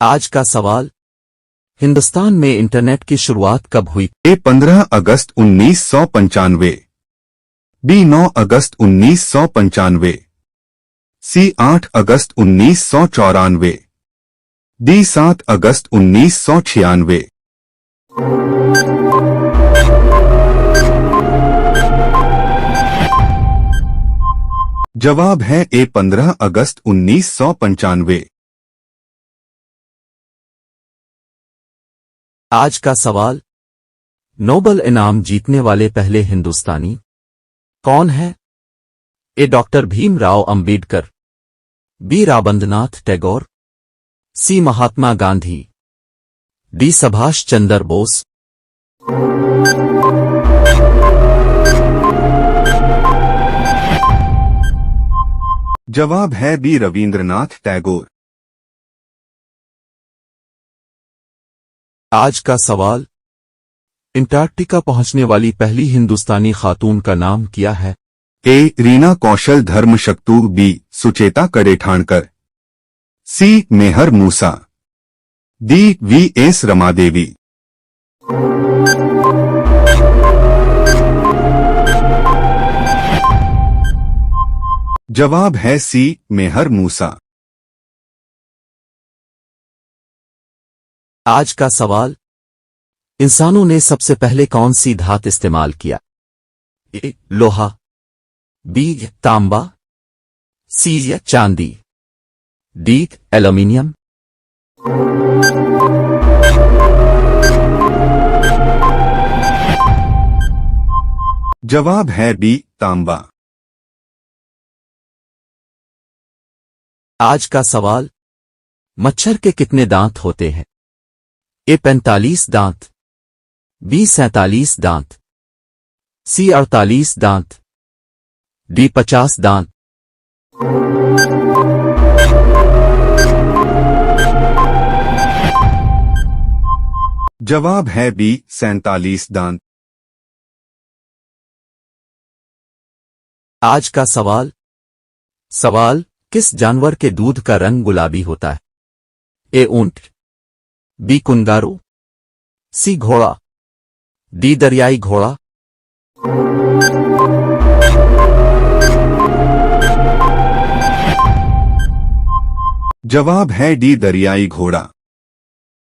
आज का सवाल, हिंदुस्तान में इंटरनेट की शुरुआत कब हुई? ए 15 अगस्त 1995, बी 9 अगस्त 1995, सी 8 अगस्त 1994, डी 7 अगस्त 1996। जवाब है ए 15 अगस्त 1995। आज का सवाल, नोबेल इनाम जीतने वाले पहले हिंदुस्तानी कौन है? ए डॉक्टर भीमराव अंबेडकर, बी राबंद्रनाथ टैगोर, सी महात्मा गांधी, डी सुभाष चंद्र बोस। जवाब है बी रविंद्रनाथ टैगोर। आज का सवाल, अंटार्कटिका पहुंचने वाली पहली हिंदुस्तानी खातून का नाम क्या है? ए रीना कौशल धर्मशक्तू, बी सुचेता कड़ेठाणकर, सी मेहर मूसा, डी वी एस रमादेवी। जवाब है सी मेहर मूसा। आज का सवाल, इंसानों ने सबसे पहले कौन सी धातु इस्तेमाल किया? ए लोहा, बी तांबा, सी चांदी, डी एल्यूमीनियम। जवाब है बी तांबा। आज का सवाल, मच्छर के कितने दांत होते हैं? ए 45 दांत, बी 47 दांत, सी 48 दांत, डी 50 दांत। जवाब है बी 47 दांत। आज का सवाल, किस जानवर के दूध का रंग गुलाबी होता है? ए ऊंट, बी कुंगारू, सी घोड़ा, डी दरियाई घोड़ा। जवाब है डी दरियाई घोड़ा।